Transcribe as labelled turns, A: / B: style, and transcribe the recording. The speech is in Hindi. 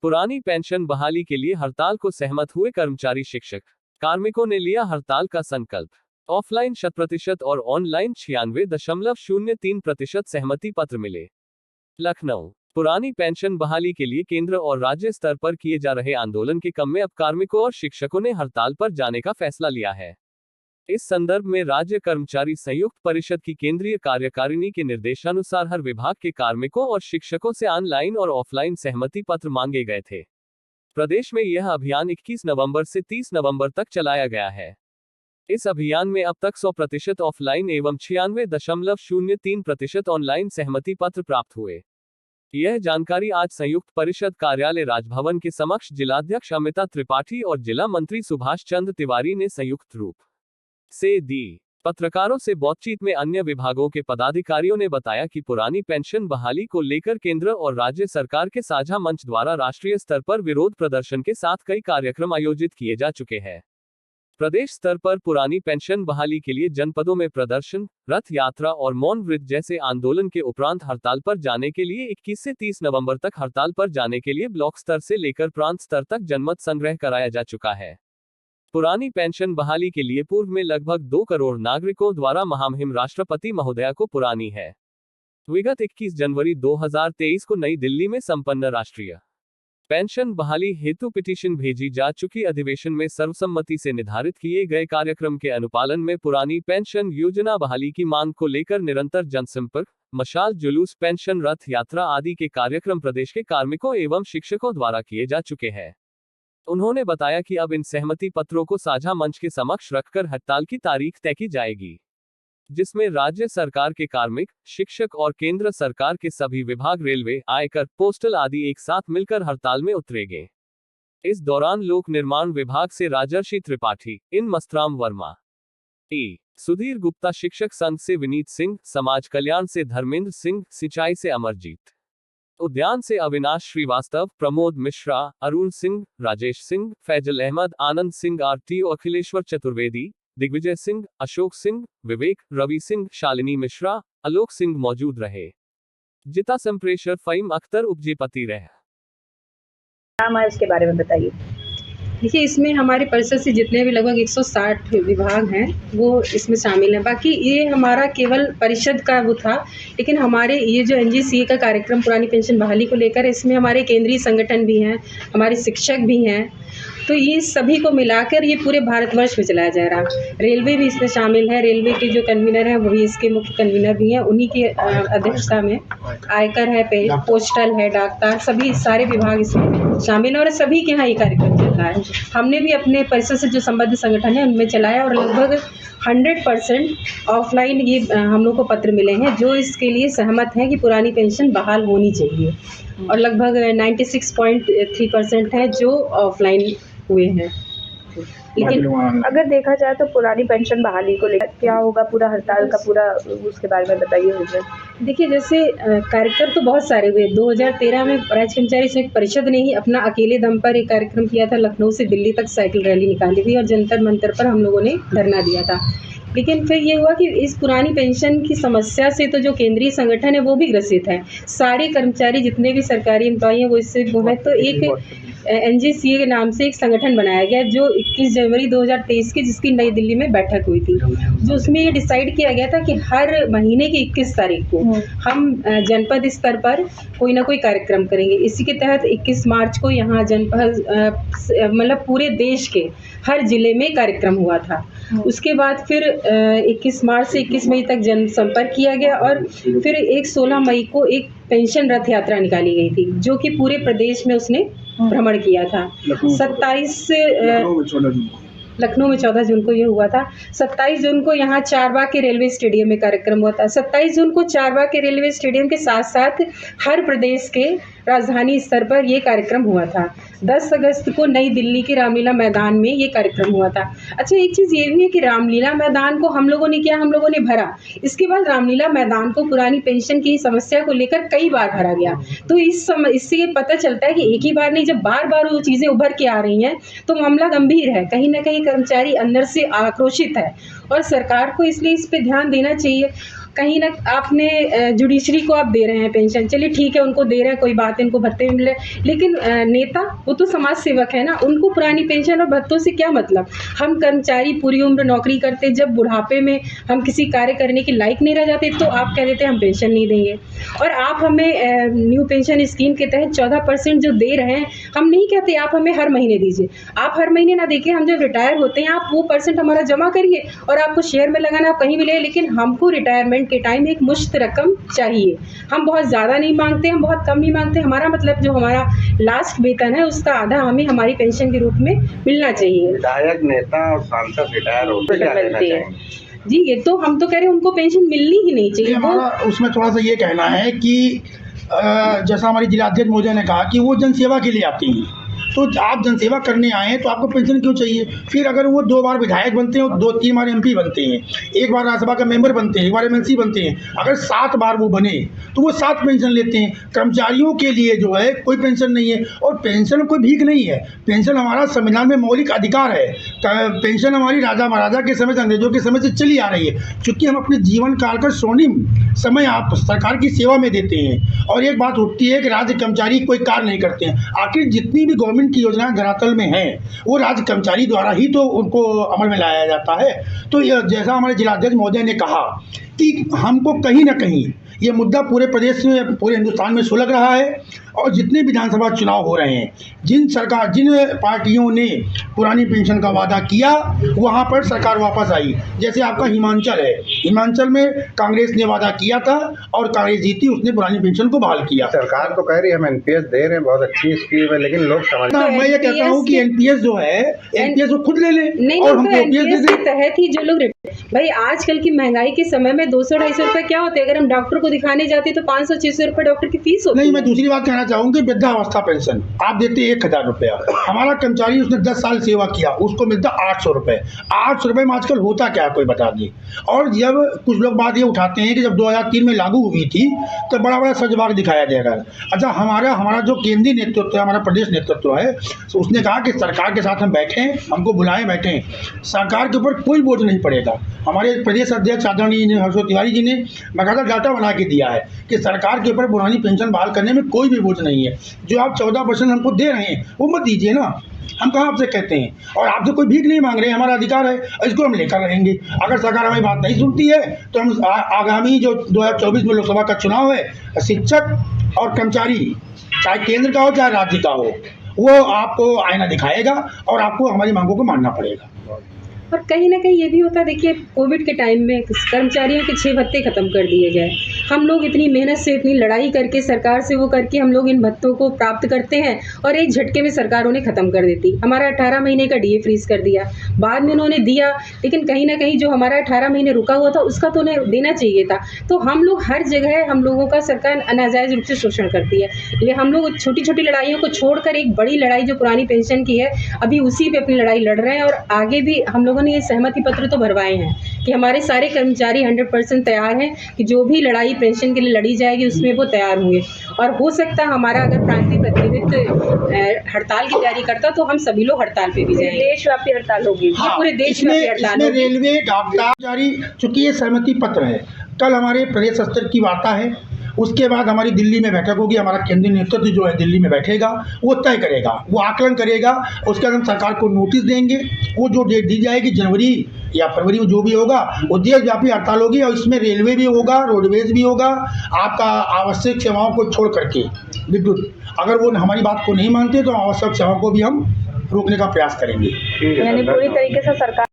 A: पुरानी पेंशन बहाली के लिए हड़ताल को सहमत हुए कर्मचारी शिक्षक। कार्मिकों ने लिया हड़ताल का संकल्प। ऑफलाइन 100% और ऑनलाइन 96.03% सहमति पत्र मिले। लखनऊ। पुरानी पेंशन बहाली के लिए केंद्र और राज्य स्तर पर किए जा रहे आंदोलन के क्रम में अब कार्मिकों और शिक्षकों ने हड़ताल पर जाने का फैसला लिया है। इस संदर्भ में राज्य कर्मचारी संयुक्त परिषद की केंद्रीय कार्यकारिणी के निर्देशानुसार हर विभाग के कार्मिकों और शिक्षकों से ऑनलाइन और ऑफलाइन सहमति पत्र मांगे गए थे। प्रदेश में यह अभियान 21 नवंबर से 30 नवंबर तक चलाया गया है। इस अभियान में अब तक 100% ऑफलाइन एवं 96.03% ऑनलाइन सहमति पत्र प्राप्त हुए। यह जानकारी आज संयुक्त परिषद कार्यालय राजभवन के समक्ष जिलाध्यक्ष अमिता त्रिपाठी और जिला मंत्री सुभाष चंद्र तिवारी ने संयुक्त रूप से दी। पत्रकारों से बातचीत में अन्य विभागों के पदाधिकारियों ने बताया कि पुरानी पेंशन बहाली को लेकर केंद्र और राज्य सरकार के साझा मंच द्वारा राष्ट्रीय स्तर पर विरोध प्रदर्शन के साथ कई कार्यक्रम आयोजित किए जा चुके हैं। प्रदेश स्तर पर पुरानी पेंशन बहाली के लिए जनपदों में प्रदर्शन, रथ यात्रा और मौन व्रत जैसे आंदोलन के उपरांत हड़ताल पर जाने के लिए 21 से 30 नवंबर तक हड़ताल पर जाने के लिए ब्लॉक स्तर से लेकर प्रांत स्तर तक जनमत संग्रह कराया जा चुका है। पुरानी पेंशन बहाली के लिए पूर्व में लगभग 2 करोड़ नागरिकों द्वारा महामहिम राष्ट्रपति महोदया को पुरानी है विगत 21 जनवरी 2023 को नई दिल्ली में संपन्न राष्ट्रीय पेंशन बहाली हेतु पिटीशन भेजी जा चुकी। अधिवेशन में सर्वसम्मति से निर्धारित किए गए कार्यक्रम के अनुपालन में पुरानी पेंशन योजना बहाली की मांग को लेकर निरंतर जनसंपर्क, मशाल जुलूस, पेंशन रथ यात्रा आदि के कार्यक्रम प्रदेश के कार्मिकों एवं शिक्षकों द्वारा किए जा चुके हैं। उन्होंने बताया कि अब इन सहमति पत्रों को साझा मंच के समक्ष रखकर हड़ताल की तारीख तय की जाएगी, जिसमें राज्य सरकार के कार्मिक, शिक्षक और केंद्र सरकार के सभी विभाग, रेलवे, आयकर, पोस्टल आदि एक साथ मिलकर हड़ताल में उतरेंगे। इस दौरान लोक निर्माण विभाग से राजर्षि त्रिपाठी, इन मस्तराम वर्मा, सुधीर गुप्ता, शिक्षक संघ से विनीत सिंह, समाज कल्याण से धर्मेंद्र सिंह, सिंचाई से अमरजीत, उद्यान से अविनाश श्रीवास्तव, प्रमोद मिश्रा, अरुण सिंह, राजेश सिंह, फैजल अहमद, आनंद सिंह, आरटीओ अखिलेश्वर चतुर्वेदी, दिग्विजय सिंह, अशोक सिंह, विवेक, रवि सिंह, शालिनी मिश्रा, आलोक सिंह मौजूद रहे। जिता संप्रेषर फ़हीम अख्तर उपजेपति रहे।
B: नाम है इसके बारे में बताइए।
C: देखिए, इसमें हमारे परिषद से जितने भी लगभग 160 विभाग हैं वो इसमें शामिल हैं। बाकी ये हमारा केवल परिषद का वो था, लेकिन हमारे ये जो एनजीसीए का कार्यक्रम पुरानी पेंशन बहाली को लेकर, इसमें हमारे केंद्रीय संगठन भी हैं, हमारे शिक्षक भी हैं, तो ये सभी को मिलाकर ये पूरे भारतवर्ष में चलाया जा रहा है। रेलवे भी इसमें शामिल है। रेलवे के जो कन्वीनर हैं वही इसके मुख्य कन्वीनर भी हैं, उन्हीं की अध्यक्षता में आयकर है, पोस्टल है, डाकतार, सभी सारे विभाग इसमें शामिल हैं और सभी के यहाँ ये कार्यक्रम चल रहा है। हमने भी अपने परिषद से जो संबद्ध संगठन है उनमें चलाया और लगभग 100% ऑफलाइन ये हम लोग को पत्र मिले हैं जो इसके लिए सहमत हैं कि पुरानी पेंशन बहाल होनी चाहिए, और लगभग 96.3% है जो ऑफलाइन हुए हैं।
B: लेकिन अगर देखा जाए तो पुरानी पेंशन बहाली को लेकर क्या होगा, पूरा हड़ताल का पूरा उसके बारे में बताइए मुझे।
C: देखिए, जैसे कार्यक्रम तो बहुत सारे हुए। 2013 में राज्य कर्मचारी संयुक्त परिषद ने ही अपना अकेले दम पर एक कार्यक्रम किया था, लखनऊ से दिल्ली तक साइकिल रैली निकाली थी और जंतर मंतर पर हम लोगों ने धरना दिया था। लेकिन फिर ये हुआ कि इस पुरानी पेंशन की समस्या से तो जो केंद्रीय संगठन है वो भी ग्रसित है, सारे कर्मचारी जितने भी सरकारी एम्प्लॉई हैं वो इससे वो है। तो एक एनजीसीए के नाम से एक संगठन बनाया गया जो 21 जनवरी 2023 की जिसकी नई दिल्ली में बैठक हुई थी, जो उसमें ये डिसाइड किया गया था कि हर महीने की 21 तारीख को हम जनपद स्तर पर कोई ना कोई कार्यक्रम करेंगे। इसी के तहत 21 मार्च को यहाँ जनपद मतलब पूरे देश के हर जिले में कार्यक्रम हुआ था। उसके बाद फिर 21 मार्च से 21 मई तक जनसंपर्क किया गया और फिर एक 16 मई को एक पेंशन रथ यात्रा निकाली गई थी जो कि पूरे प्रदेश में उसने भ्रमण किया था। 27 लखनऊ में 14 जून को ये हुआ था। 27 जून को यहाँ चारबाग के रेलवे स्टेडियम में कार्यक्रम हुआ था। 27 जून को चारबाग के रेलवे स्टेडियम के साथ साथ हर प्रदेश के राजधानी स्तर पर ये कार्यक्रम हुआ था। 10 अगस्त को नई दिल्ली के रामलीला मैदान में ये कार्यक्रम हुआ था। अच्छा, एक चीज़ ये भी है कि रामलीला मैदान को हम लोगों ने किया, हम लोगों ने भरा। इसके बाद रामलीला मैदान को पुरानी पेंशन की समस्या को लेकर कई बार भरा गया। तो इससे ये पता चलता है कि एक ही बार नहीं, जब बार बार वो चीज़ें उभर के आ रही हैं तो मामला गंभीर है। कहीं ना कहीं कर्मचारी अंदर से आक्रोशित है और सरकार को इसलिए इस पर ध्यान देना चाहिए। कहीं ना आपने जुडिशरी को आप दे रहे हैं पेंशन, चलिए ठीक है उनको दे रहे हैं, कोई बात है, इनको भत्ते मिल रहे हैं, लेकिन नेता वो तो समाज सेवक है ना, उनको पुरानी पेंशन और भत्तों से क्या मतलब। हम कर्मचारी पूरी उम्र नौकरी करते, जब बुढ़ापे में हम किसी कार्य करने के लायक नहीं रह जाते तो आप कह देते हैं हम पेंशन नहीं देंगे। और आप हमें न्यू पेंशन स्कीम के तहत 14% जो दे रहे हैं, हम नहीं कहते आप हमें हर महीने दीजिए, आप हर महीने ना देके हम जब रिटायर होते हैं आप वो % हमारा जमा करिए और आपको शेयर में लगाना आप कहीं भी ले, लेकिन हमको रिटायरमेंट के टाइम एक मुश्त रकम चाहिए। हम बहुत ज़्यादा नहीं मांगते, हम बहुत कम नहीं मांगते, हमारा मतलब जो हमारा लास्ट वेतन है उसका आधा हमें हमारी पेंशन के रूप में मिलना चाहिए।
D: विधायक, नेता और सांसद रिटायर होते क्या कहना चाहेंगे?
C: जी ये तो हम तो कह रहे हैं उनको पेंशन मिलनी ही नहीं चाहिए।
E: हमारा उसमें थोड़ा सा ये कहना है कि जैसा हमारे जिलाध्यक्ष महोदय ने कहा कि वो जनसेवा के लिए आते हैं, तो आप जनसेवा करने आए हैं तो आपको पेंशन क्यों चाहिए। फिर अगर वो 2 बार विधायक बनते हैं, 2-3 बार MP बनते हैं, 1 बार राज्यसभा का मेंबर बनते हैं, 1 बार MLC बनते हैं, अगर 7 बार वो बने तो वो 7 पेंशन लेते हैं। कर्मचारियों के लिए जो है कोई पेंशन नहीं है, और पेंशन कोई भीख नहीं है। पेंशन हमारा संविधान में मौलिक अधिकार है। पेंशन हमारी राजा महाराजा के समय से, अंग्रेजों के समय से चली आ रही है, क्योंकि हम अपने जीवन काल का स्वर्णिम समय आप सरकार की सेवा में देते हैं। और एक बात होती है कि राज्य कर्मचारी कोई कार्य नहीं करते हैं। आखिर जितनी भी गवर्नमेंट की योजनाएं धरातल में हैं वो राज्य कर्मचारी द्वारा ही तो उनको अमल में लाया जाता है। तो जैसा हमारे जिलाध्यक्ष महोदय ने कहा कि हमको कहीं ना कहीं ये मुद्दा पूरे प्रदेश में, पूरे हिंदुस्तान में सुलग रहा है, और जितने विधानसभा चुनाव हो रहे हैं, जिन पार्टियों ने पुरानी पेंशन का वादा किया वहाँ पर सरकार वापस आई। जैसे आपका हिमाचल है, हिमाचल में कांग्रेस ने वादा किया था और कांग्रेस जीती, उसने पुरानी पेंशन को बहाल किया।
D: सरकार तो कह रही है हम NPS दे रहे हैं, बहुत अच्छी स्कीम है, लेकिन लोग समझ
E: मैं ये कहता हूँ कि NPS जो है, NPS वो खुद ले ले
C: नहीं,
E: और हमको
C: NPS के तहत ही जो लोग भाई आजकल की महंगाई के समय में 200-250 रुपए क्या होते हैं। अगर हम डॉक्टर को दिखाने जाते तो 500-600 रुपए डॉक्टर की फीस होती है।
E: नहीं, मैं दूसरी बात कहना चाहूँगी, वृद्धावस्था पेंशन आप देते 1000 रुपया। हमारा कर्मचारी उसने 10 साल सेवा किया, उसको मिलता 800 रुपये। 800 रुपये में आजकल होता क्या है कोई बता दी। और जब कुछ लोग बात ये उठाते हैं कि जब 2003 में लागू हुई थी तो बड़ा बड़ा सजबाग दिखाया जाएगा। अच्छा, हमारा जो केंद्रीय नेतृत्व है, हमारा प्रदेश नेतृत्व है, तो उसने कहा कि सरकार के साथ हम बैठें, हमको बुलाएं, बैठें, सरकार के ऊपर कोई बोझ नहीं पड़ेगा। हमारे प्रदेश अध्यक्ष आदरणीय हर्षो तिवारी जी ने बाकायदा डाटा बना के दिया है कि सरकार के ऊपर पुरानी पेंशन बहाल करने में कोई भी बोझ नहीं है। जो आप 14% हमको दे रहे हैं वो मत दीजिए ना, हम कहाँ आपसे कहते हैं, और आपसे कोई भीख नहीं मांग रहे हैं, हमारा अधिकार है, इसको हम लेकर रहेंगे। अगर सरकार हमारी बात नहीं सुनती है तो हम आगामी जो 2024 में लोकसभा का चुनाव है, शिक्षक और कर्मचारी चाहे केंद्र का हो चाहे राज्य का हो, वो आपको आईना दिखाएगा और आपको हमारी मांगों को मानना पड़ेगा।
C: और कहीं ना कहीं ये भी होता है, देखिए कोविड के टाइम में कर्मचारियों के 6 भत्ते ख़त्म कर दिए गए। हम लोग इतनी मेहनत से, इतनी लड़ाई करके सरकार से वो करके हम लोग इन भत्तों को प्राप्त करते हैं और एक झटके में सरकार उन्हें ख़त्म कर देती। हमारा 18 महीने का DA फ्रीज कर दिया, बाद में उन्होंने दिया, लेकिन कहीं ना कहीं जो हमारा 18 महीने रुका हुआ था उसका तो उन्हें देना चाहिए था। तो हम लोग हर जगह हम लोगों का सरकार अनाजायज़ रूप से शोषण करती है। इसलिए हम लोग छोटी छोटी लड़ाइयों को छोड़कर एक बड़ी लड़ाई जो पुरानी पेंशन की है, अभी उसी पर अपनी लड़ाई लड़ रहे हैं। और आगे भी हम लोगों ने ये सहमति पत्र तो भरवाए हैं कि हमारे सारे कर्मचारी 100% तैयार हैं कि जो भी लड़ाई पेंशन के लिए लड़ी जाएगी उसमें वो तैयार होंगे। और हो सकता है हमारा अगर प्रांतीय प्रतिनिधित्व हड़ताल की तैयारी करता तो हम सभी लोग हड़ताल पे भी जाएंगे।
B: देशव्यापी हड़ताल होगी।
E: हाँ,
C: पूरे देशव्यापी हड़ताल होगी।
E: रेलवे, डॉक्टर जारी, चूंकि ये सहमति पत्र है, कल हमारे प्रदेश स्तर की वार्ता है, उसके बाद हमारी दिल्ली में बैठक होगी। हमारा केंद्रीय नेतृत्व जो है दिल्ली में बैठेगा, वो तय करेगा, वो आकलन करेगा, उसके बाद हम सरकार को नोटिस देंगे। वो जो डेट दी जाएगी जनवरी या फरवरी में जो भी होगा वो देशव्यापी हड़ताल होगी, और इसमें रेलवे भी होगा, रोडवेज भी होगा, आपका आवश्यक सेवाओं को छोड़ करके विद्युत। अगर वो हमारी बात को नहीं मानते तो आवश्यक सेवाओं को भी हम रोकने का प्रयास करेंगे।
B: यानी पूरी तरीके से सरकार